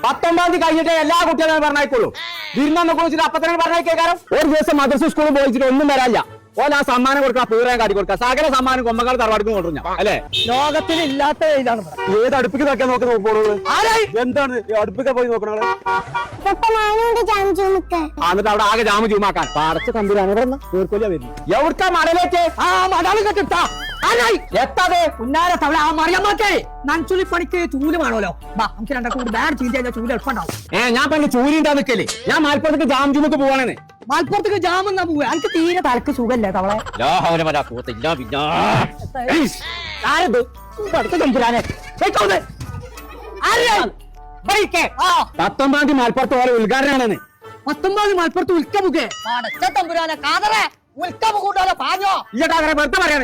19 കഴിഞ്ഞിട്ട് എല്ലാ കുട്ടികളും പറഞ്ഞേക്കുള്ളൂ. വിരുന്നൊക്കെ കുറിച്ചിട്ട് അപ്പത്തന്നെ പറഞ്ഞേക്കാരം. ഒരു ദിവസം മദ്രസ സ്കൂളിൽ പോയിച്ചിട്ട് ഒന്നും വരാല്ല. ഓല ആ സമ്മാനം കൊടുക്കുക, പൂരം കാട്ടി കൊടുക്കുക, സകല സമ്മാനം കൊമ്പക്കാട് തറവാടിക്ക് കൊണ്ടുവരും ഞാൻ അല്ലെ. ലോകത്തിൽ ഇല്ലാത്ത ഇതാണ്. ഏത് അടുപ്പിക്ക് നോക്കാൻ നോക്കോളൂ. എന്താണ് അടുപ്പിക്ക പോയി നോക്കണത്? എന്നിട്ട് അവിടെ ആകെ ജാമു ചൂമാക്കാൻ പാടച്ച തമ്പുരാണ് എവിടുത്തെ മടലേക്ക് ആ മടാള് കെട്ടിട്ടാ എത്താതെ ഉന്നാര തവള ആ മറിയമ്മക്കേ നൻചുലി പണിക്ക് ചൂല് വേണമല്ലോ. നമുക്ക് രണ്ടാക്കും കൂടി ബാഡ് ചെയ്ത് കഴിഞ്ഞാൽ ചൂല് എളുപ്പണ്ടാവും. ഞാൻ പറഞ്ഞ ചൂരി ഉണ്ടാ നിക്കല്ലേ. ഞാൻ മലപ്പുറത്തേക്ക് ജാം ജുമുക്ക് പോവാണെന്ന്. മലപ്പുറത്തേക്ക് ജാം എന്നാ പോവുക. എനിക്ക് തീരെ തലക്ക് സുഖല്ലേ തവളെ. തമ്പുരാനെ 19 മലപ്പുറത്ത് പോലെ ഉദ്ഘാടനമാണെന്ന്. 19 മലപ്പുറത്ത് ഉൽക്കമുഖേ തമ്പുരാനെ കാതറെ ഉൽക്കമു കൂട്ടാലോ പാഞ്ഞോ വെറുതെ പറയാണ്.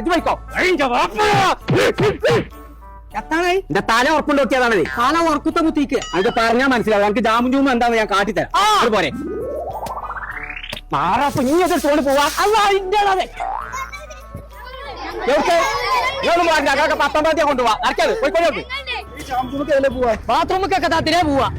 എത്താണേ എന്റെ തല ഉറപ്പുണ്ട് നോക്കിയതാണത്. കാല ഉറക്കുത്ത കുത്തിക്ക് അത് പറഞ്ഞാൽ മനസ്സിലാവും. എനിക്ക് ജാമും ജൂമും എന്താന്ന് ഞാൻ കാട്ടിത്തരാം. അതുപോലെ മാറാപ്പൊ നീ എത്ര തോണി പോവാ. അല്ല ഇന്ത്യയുടെ 19 കൊണ്ടുപോവാ. നടക്കാതെ പോയിക്കോളൂ. ബാത്റൂമൊക്കെ താത്തിനെ പോവാ.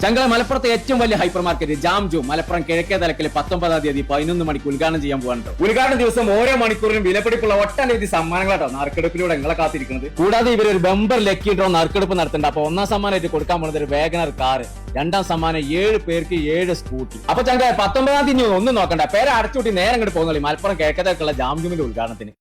ചങ്കള മലപ്പുറത്തെ ഏറ്റവും വലിയ hyper market jam zoom Malappuram കിഴക്കേ തലക്കിൽ 19-ാം തീയതി 11 മണിക്ക് ഉദ്ഘാടനം ചെയ്യാൻ പോകാനുണ്ട്. ഉദ്ഘാടന ദിവസം ഓരോ മണിക്കൂറിലും വിലപിടിപ്പുള്ള ഒട്ടനവധി സമ്മാനങ്ങളാട്ടോ നറുക്കെടുപ്പിലൂടെ നിങ്ങളെ കാത്തിരിക്കുന്നത്. കൂടാതെ ഇവർ ഒരു ബമ്പർ ലക്കി ഡ്രോ നറുക്കെടുപ്പ് നടത്തുന്നുണ്ട്. അപ്പൊ ഒന്നാം സമ്മാനമായിട്ട് കൊടുക്കാൻ പോകുന്നത് ഒരു വേഗനർ കാർ, രണ്ടാം സമ്മാനം 7 പേർക്ക് 7 സ്കൂട്ടി. അപ്പൊ ചങ്ക 19-ാം തീയതി ഒന്നും നോക്കണ്ട, പേരെ അടച്ചുകൂട്ടി നേരം ഇങ്ങോട്ട് പോകുന്നുള്ളൂ മലപ്പുറം കിഴക്കേ തലക്കുള്ള ജാം ജൂമിന്റെ ഉദ്ഘാടനത്തിന്.